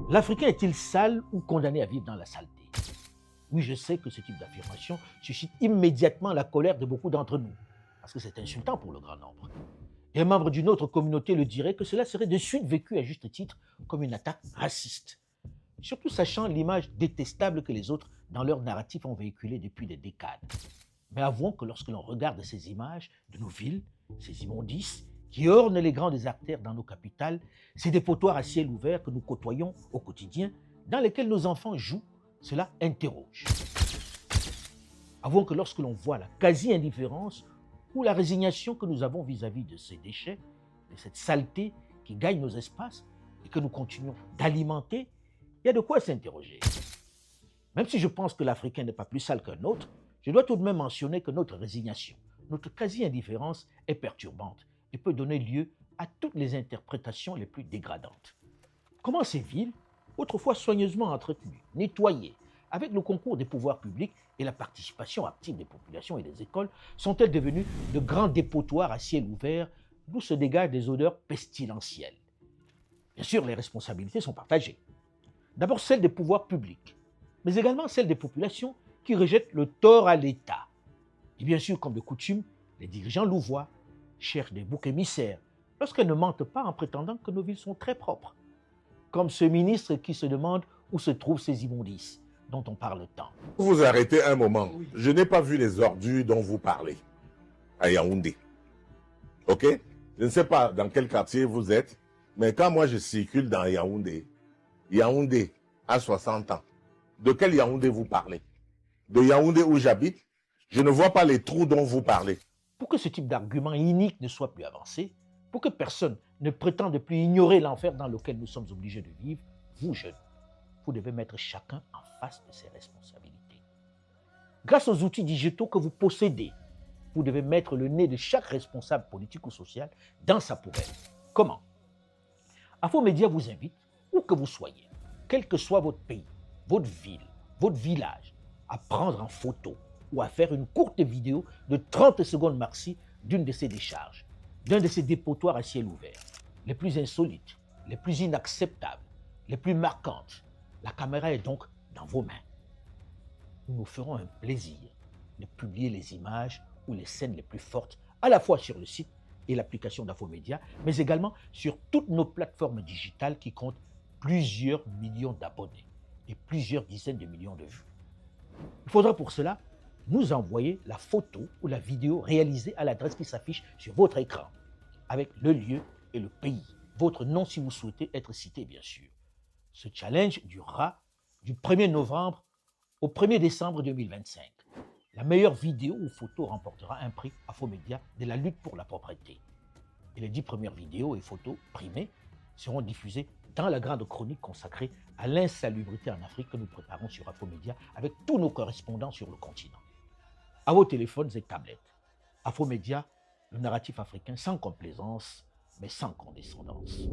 L'Africain est-il sale ou condamné à vivre dans la saleté? Oui, je sais que ce type d'affirmation suscite immédiatement la colère de beaucoup d'entre nous, parce que c'est insultant pour le grand nombre. Et un membre d'une autre communauté le dirait que cela serait de suite vécu à juste titre comme une attaque raciste. Surtout sachant l'image détestable que les autres, dans leur narratif, ont véhiculée depuis des décades. Mais avouons que lorsque l'on regarde ces images de nos villes, ces immondices qui ornent les grandes artères dans nos capitales, ces dépotoirs à ciel ouvert que nous côtoyons au quotidien, dans lesquels nos enfants jouent, cela interroge. Avouons que lorsque l'on voit la quasi-indifférence ou la résignation que nous avons vis-à-vis de ces déchets, de cette saleté qui gagne nos espaces et que nous continuons d'alimenter, il y a de quoi s'interroger. Même si je pense que l'Africain n'est pas plus sale qu'un autre, je dois tout de même mentionner que notre résignation, notre quasi-indifférence est perturbante et peut donner lieu à toutes les interprétations les plus dégradantes. Comment ces villes, autrefois soigneusement entretenues, nettoyées, avec le concours des pouvoirs publics et la participation active des populations et des écoles, sont-elles devenues de grands dépotoirs à ciel ouvert d'où se dégagent des odeurs pestilentielles? Bien sûr, les responsabilités sont partagées. D'abord celle des pouvoirs publics, mais également celle des populations qui rejettent le tort à l'État. Et bien sûr, comme de coutume, les dirigeants louvois cherchent des boucs émissaires lorsqu'elles ne mentent pas en prétendant que nos villes sont très propres. Comme ce ministre qui se demande où se trouvent ces immondices dont on parle tant. Vous arrêtez un moment. Oui. Je n'ai pas vu les ordures dont vous parlez à Yaoundé. Ok? Je ne sais pas dans quel quartier vous êtes, mais quand moi je circule dans Yaoundé, Yaoundé a 60 ans. De quel Yaoundé vous parlez? De Yaoundé où j'habite, je ne vois pas les trous dont vous parlez. Pour que ce type d'argument inique ne soit plus avancé, pour que personne ne prétende plus ignorer l'enfer dans lequel nous sommes obligés de vivre, vous jeunes, vous devez mettre chacun en face de ses responsabilités. Grâce aux outils digitaux que vous possédez, vous devez mettre le nez de chaque responsable politique ou social dans sa poubelle. Comment? Afromédia vous invite, où que vous soyez, quel que soit votre pays, votre ville, votre village, à prendre en photo ou à faire une courte vidéo de 30 secondes maxi d'une de ces décharges, d'un de ces dépotoirs à ciel ouvert, les plus insolites, les plus inacceptables, les plus marquantes. La caméra est donc dans vos mains. Nous nous ferons un plaisir de publier les images ou les scènes les plus fortes, à la fois sur le site et l'application d'Afromédia, mais également sur toutes nos plateformes digitales qui comptent plusieurs millions d'abonnés et plusieurs dizaines de millions de vues. Il faudra pour cela nous envoyer la photo ou la vidéo réalisée à l'adresse qui s'affiche sur votre écran, avec le lieu et le pays, votre nom si vous souhaitez être cité bien sûr. Ce challenge durera du 1er novembre au 1er décembre 2025. La meilleure vidéo ou photo remportera un prix Afromédia de la lutte pour la propreté. Et les 10 premières vidéos et photos primées seront diffusées dans la grande chronique consacrée à l'insalubrité en Afrique que nous préparons sur Afromédia avec tous nos correspondants sur le continent. À vos téléphones et tablettes. Afromédia, le narratif africain sans complaisance, mais sans condescendance.